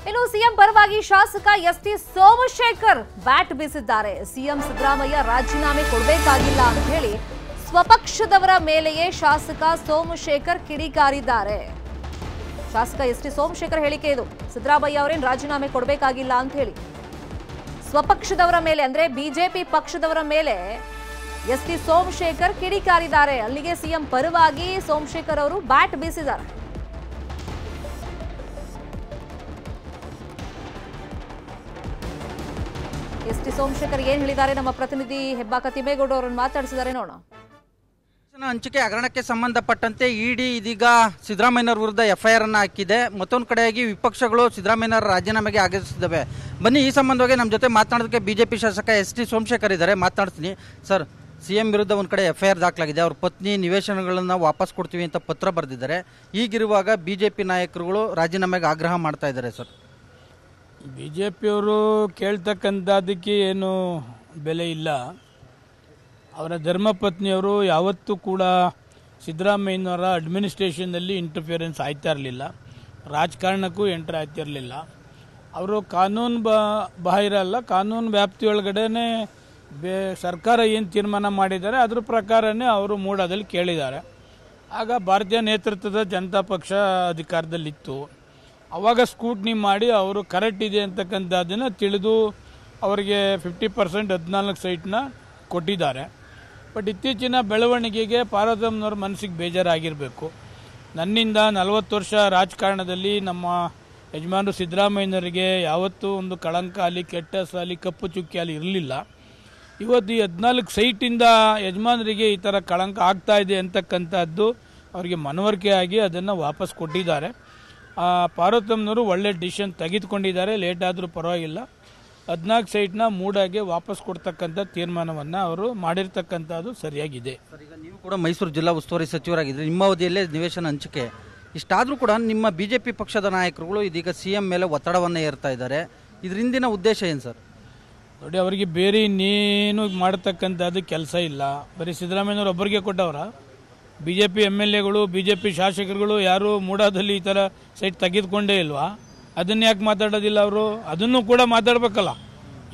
ಇನ್ನು ಸಿಎಂ ಪರವಾಗಿ ಶಾಸಕ ಎಸ್ಟಿ ಸೋಮಶೇಖರ್ ಬ್ಯಾಟ್ ಬೀಸಿದ್ದಾರೆ. ಸಿಎಂ ಸಿದ್ದರಾಮಯ್ಯ ರಾಜೀನಾಮೆ ಕೊಡಬೇಕಾಗಿಲ್ಲ ಅಂತ ಹೇಳಿ ಸ್ವಪಕ್ಷದವರ ಮೇಲೆಯೇ ಶಾಸಕ ಸೋಮಶೇಖರ್ ಕಿಡಿಕಾರಿದ್ದಾರೆ. ಶಾಸಕ ಎಸ್ಟಿ ಸೋಮಶೇಖರ್ ಹೇಳಿಕೆ ಇದು. ಸಿದ್ದರಾಮಯ್ಯ ಅವರೇನು ರಾಜೀನಾಮೆ ಕೊಡಬೇಕಾಗಿಲ್ಲ ಅಂತ ಹೇಳಿ ಸ್ವಪಕ್ಷದವರ ಮೇಲೆ ಅಂದ್ರೆ ಬಿಜೆಪಿ ಪಕ್ಷದವರ ಮೇಲೆ ಎಸ್ಟಿ ಸೋಮಶೇಖರ್ ಕಿಡಿಕಾರಿದ್ದಾರೆ. ಅಲ್ಲಿಗೆ ಸಿಎಂ ಪರವಾಗಿ ಸೋಮಶೇಖರ್ ಅವರು ಬ್ಯಾಟ್ ಬೀಸಿದ್ದಾರೆ. ಎಸ್ಟಿ ಸೋಮಶೇಖರ್ ಏನ್ ಹೇಳಿದ್ದಾರೆ ನಮ್ಮ ಪ್ರತಿನಿಧಿ ಹೆಬ್ಬಾಕ ತಿಮ್ಮೇಗೌಡ ಅವರನ್ನು ಮಾತಾಡಿಸಿದ್ದಾರೆ ನೋಡೋಣ. ಹಂಚಿಕೆ ಹಗರಣಕ್ಕೆ ಸಂಬಂಧಪಟ್ಟಂತೆ ಇಡಿ ಇದೀಗ ಸಿದ್ದರಾಮಯ್ಯನವರ ವಿರುದ್ಧ ಎಫ್ಐಆರ್ ಅನ್ನು ಹಾಕಿದೆ. ಮತ್ತೊಂದು ಕಡೆಯಾಗಿ ವಿಪಕ್ಷಗಳು ಸಿದ್ದರಾಮಯ್ಯನವರ ರಾಜೀನಾಮೆಗೆ ಆಗ್ರಹಿಸಿದ್ದಾವೆ. ಬನ್ನಿ, ಈ ಸಂಬಂಧವಾಗಿ ನಮ್ಮ ಜೊತೆ ಮಾತನಾಡೋದಕ್ಕೆ ಬಿಜೆಪಿ ಶಾಸಕ ಎಸ್ಟಿ ಸೋಮಶೇಖರ್ ಇದ್ದಾರೆ, ಮಾತನಾಡ್ತೀನಿ. ಸರ್, ಸಿಎಂ ವಿರುದ್ಧ ಒಂದು ಕಡೆ ಎಫ್ಐಆರ್ ದಾಖಲಾಗಿದೆ. ಅವ್ರ ಪತ್ನಿ ನಿವೇಶನಗಳನ್ನು ವಾಪಸ್ ಕೊಡ್ತೀವಿ ಅಂತ ಪತ್ರ ಬರೆದಿದ್ದಾರೆ. ಈಗಿರುವಾಗ ಬಿಜೆಪಿ ನಾಯಕರುಗಳು ರಾಜೀನಾಮೆಗೆ ಆಗ್ರಹ ಮಾಡ್ತಾ ಇದ್ದಾರೆ. ಸರ್, ಬಿಜೆಪಿಯವರು ಕೇಳ್ತಕ್ಕಂಥದ್ದಕ್ಕೆ ಏನು ಬೆಲೆ ಇಲ್ಲ. ಅವರ ಧರ್ಮಪತ್ನಿಯವರು ಯಾವತ್ತೂ ಕೂಡ ಸಿದ್ದರಾಮಯ್ಯನವರ ಅಡ್ಮಿನಿಸ್ಟ್ರೇಷನ್ನಲ್ಲಿ ಇಂಟರ್ಫಿಯರೆನ್ಸ್ ಆಯ್ತಾ ಇರಲಿಲ್ಲ, ರಾಜಕಾರಣಕ್ಕೂ ಎಂಟ್ರ್ ಆಗ್ತಿರಲಿಲ್ಲ. ಅವರು ಕಾನೂನು ಬಾಹಿರ ಅಲ್ಲ, ಕಾನೂನು ವ್ಯಾಪ್ತಿಯೊಳಗಡೆ ಸರ್ಕಾರ ಏನು ತೀರ್ಮಾನ ಮಾಡಿದ್ದಾರೆ ಅದ್ರ ಪ್ರಕಾರನೇ ಅವರು ಮೂಡಾದಲ್ಲಿ ಕೇಳಿದ್ದಾರೆ. ಆಗ ಭಾರತೀಯ ನೇತೃತ್ವದ ಜನತಾ ಪಕ್ಷ ಅಧಿಕಾರದಲ್ಲಿತ್ತು. ಅವಾಗ ಸ್ಕೂಟ್ನಿ ಮಾಡಿ ಅವರು ಕರೆಕ್ಟ್ ಇದೆ ಅಂತಕ್ಕಂಥದ್ದನ್ನು ತಿಳಿದು ಅವರಿಗೆ 50% 14 ಸೈಟ್ನ ಕೊಟ್ಟಿದ್ದಾರೆ. ಬಟ್ ಇತ್ತೀಚಿನ ಬೆಳವಣಿಗೆಗೆ ಪಾರ್ವತಮ್ಮನವ್ರ ಮನಸ್ಸಿಗೆ ಬೇಜಾರಾಗಿರಬೇಕು. ನನ್ನಿಂದ 40 ವರ್ಷ ರಾಜಕಾರಣದಲ್ಲಿ ನಮ್ಮ ಯಜಮಾನರು ಸಿದ್ದರಾಮಯ್ಯನವರಿಗೆ ಯಾವತ್ತೂ ಒಂದು ಕಳಂಕ ಆಗಲಿ, ಕೆಟ್ಟ ಸಾಲಿ, ಕಪ್ಪು ಚುಕ್ಕಿ ಅಲ್ಲಿ ಇರಲಿಲ್ಲ. ಇವತ್ತು ಈ 14 ಸೈಟಿಂದ ಯಜಮಾನರಿಗೆ ಈ ಥರ ಕಳಂಕ ಆಗ್ತಾ ಇದೆ ಅಂತಕ್ಕಂಥದ್ದು ಅವರಿಗೆ ಮನವರಿಕೆ ಆಗಿ ಅದನ್ನು ವಾಪಸ್ ಕೊಟ್ಟಿದ್ದಾರೆ. ಪಾರ್ವತಮ್ಮನವರು ಒಳ್ಳೆ ಡಿಸಿಷನ್ ತೆಗೆದುಕೊಂಡಿದ್ದಾರೆ. ಲೇಟ್ ಆದರೂ ಪರವಾಗಿಲ್ಲ. 14 ಸೈಟ್ನ ಮೂಡಾಗೆ ವಾಪಸ್ ಕೊಡ್ತಕ್ಕಂಥ ತೀರ್ಮಾನವನ್ನು ಅವರು ಮಾಡಿರ್ತಕ್ಕಂಥದ್ದು ಸರಿಯಾಗಿದೆ. ಈಗ ನೀವು ಕೂಡ ಮೈಸೂರು ಜಿಲ್ಲಾ ಉಸ್ತುವಾರಿ ಸಚಿವರಾಗಿದ್ದರೆ, ನಿಮ್ಮ ಅವಧಿಯಲ್ಲೇ ನಿವೇಶನ ಹಂಚಿಕೆ ಇಷ್ಟಾದರೂ ಕೂಡ ನಿಮ್ಮ ಬಿಜೆಪಿ ಪಕ್ಷದ ನಾಯಕರುಗಳು ಇದೀಗ ಸಿಎಂ ಮೇಲೆ ಒತ್ತಡವನ್ನು ಏರ್ತಾ ಇದ್ದಾರೆ. ಇದ್ರ ಹಿಂದಿನ ಉದ್ದೇಶ ಏನು ಸರ್? ನೋಡಿ, ಅವರಿಗೆ ಬೇರೆ ಇನ್ನೇನು ಮಾಡತಕ್ಕಂಥದ್ದು ಕೆಲಸ ಇಲ್ಲ. ಬರೀ ಸಿದ್ದರಾಮಯ್ಯನವರು ಒಬ್ಬರಿಗೆ ಕೊಟ್ಟವರ? ಬಿಜೆಪಿ MLAಗಳು, ಬಿಜೆಪಿ ಶಾಸಕರುಗಳು ಯಾರು ಮೂಡಾದಲ್ಲಿ ಈ ಥರ ಸೈಟ್ ತೆಗೆದುಕೊಂಡೇ ಇಲ್ವಾ? ಅದನ್ನ ಯಾಕೆ ಮಾತಾಡೋದಿಲ್ಲ ಅವರು? ಅದನ್ನು ಕೂಡ ಮಾತಾಡಬೇಕಲ್ಲ.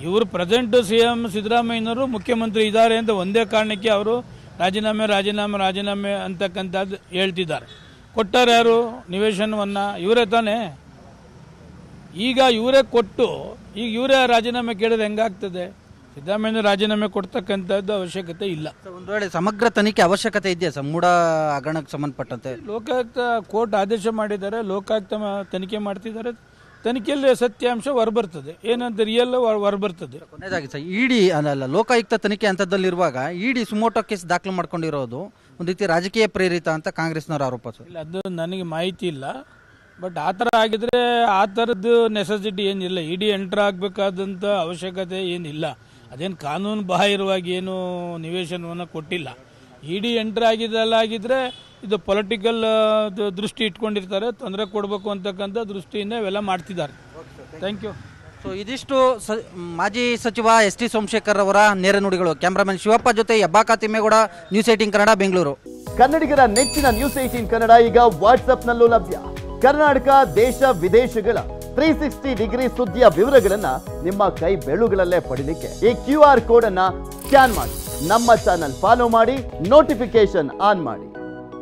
ಇವರು ಪ್ರೆಸೆಂಟ್ ಸಿಎಂ ಸಿದ್ದರಾಮಯ್ಯನವರು ಮುಖ್ಯಮಂತ್ರಿ ಇದ್ದಾರೆ ಅಂತ ಒಂದೇ ಕಾರಣಕ್ಕೆ ಅವರು ರಾಜೀನಾಮೆ ಅಂತಕ್ಕಂಥದ್ದು ಹೇಳ್ತಿದ್ದಾರೆ. ಕೊಟ್ಟಾರೆ ಯಾರು ನಿವೇಶನವನ್ನು? ಇವರೇ ತಾನೇ. ಈಗ ಇವರೇ ಕೊಟ್ಟು ಈಗ ಇವರೇ ರಾಜೀನಾಮೆ ಕೇಳಿದ್ರೆ ಹೆಂಗಾಗ್ತದೆ? ಸಿದ್ದರಾಮಯ್ಯ ರಾಜೀನಾಮೆ ಕೊಡ್ತಕ್ಕಂಥದ್ದು ಅವಶ್ಯಕತೆ ಇಲ್ಲ. ಒಂದು ವೇಳೆ ಸಮಗ್ರ ತನಿಖೆ ಅವಶ್ಯಕತೆ ಇದೆಯಾ ಸರ್ ಮೂಡ ಹಗರಣಕ್ಕೆ ಸಂಬಂಧಪಟ್ಟಂತೆ? ಲೋಕಾಯುಕ್ತ ಕೋರ್ಟ್ ಆದೇಶ ಮಾಡಿದ್ದಾರೆ, ಲೋಕಾಯುಕ್ತ ತನಿಖೆ ಮಾಡ್ತಿದ್ದಾರೆ. ತನಿಖೆಯಲ್ಲಿ ಸತ್ಯಾಂಶ ಹೊರಬರ್ತದೆ, ಏನಂತ ರಿಯಲ್ ಹೊರಬರ್ತದೆ. ಕೊನೆಯದಾಗಿ ಸರ್, ಇಡಿ ಅಲ್ಲ ಲೋಕಾಯುಕ್ತ ತನಿಖೆ ಹಂತದಲ್ಲಿರುವಾಗ ಇಡಿ ಸುಮೋಟೋ ಕೇಸ್ ದಾಖಲು ಮಾಡ್ಕೊಂಡಿರೋದು ಒಂದು ರೀತಿ ರಾಜಕೀಯ ಪ್ರೇರಿತ ಅಂತ ಕಾಂಗ್ರೆಸ್ನವರ ಆರೋಪ ಸರ್. ಇಲ್ಲ, ಅದು ನನಗೆ ಮಾಹಿತಿ ಇಲ್ಲ. ಬಟ್ ಆ ಥರ ಆಗಿದ್ರೆ ಆ ಥರದ್ದು ನೆಸೆಸಿಟಿ ಏನಿಲ್ಲ. ಇಡಿ ಎಂಟ್ರ್ ಆಗಬೇಕಾದಂಥ ಅವಶ್ಯಕತೆ ಏನಿಲ್ಲ. ಅದೇನು ಕಾನೂನು ಬಾಹಿರವಾಗಿ ಏನು ನಿವೇಶನವನ್ನು ಕೊಟ್ಟಿಲ್ಲ. ಇಡಿ ಎಂಟ್ರ್ ಆಗಿದ್ರೆ ಇದು ಪೊಲಿಟಿಕಲ್ ದೃಷ್ಟಿ ಇಟ್ಕೊಂಡಿರ್ತಾರೆ, ತೊಂದರೆ ಕೊಡಬೇಕು ಅಂತಕ್ಕಂಥ ದೃಷ್ಟಿಯಿಂದ ಇವೆಲ್ಲ ಮಾಡ್ತಿದ್ದಾರೆ. Thank you. ಸೊ ಇದಿಷ್ಟು ಮಾಜಿ ಸಚಿವ ಎಸ್ಟಿ ಸೋಮಶೇಖರ್ ಅವರ ನೇರ ನುಡಿಗಳು. ಕ್ಯಾಮ್ರಾಮನ್ ಶಿವಪ್ಪ ಜೊತೆ ಹೆಬ್ಬಾಕ ತಿಮ್ಮೇಗೌಡ, ನ್ಯೂಸ್ 18 ಕನ್ನಡ, ಬೆಂಗಳೂರು. ಕನ್ನಡಿಗರ ನೆಚ್ಚಿನ ನ್ಯೂಸ್ 18 ಕನ್ನಡ ಈಗ ವಾಟ್ಸ್ಆಪ್ನಲ್ಲೂ ಲಭ್ಯ. ಕರ್ನಾಟಕ, ದೇಶ ವಿದೇಶಗಳ 360 ಡಿಗ್ರಿ ಸುದ್ದಿಯ ವಿವರಗಳನ್ನ ನಿಮ್ಮ ಕೈ ಬೆರಳುಗಳಲ್ಲೇ ಪಡಿಲಿಕ್ಕೆ ಈ QR ಕೋಡ್ ಅನ್ನ ಸ್ಕ್ಯಾನ್ ಮಾಡಿ, ನಮ್ಮ ಚಾನಲ್ ಫಾಲೋ ಮಾಡಿ, ನೋಟಿಫಿಕೇಶನ್ ಆನ್ ಮಾಡಿ.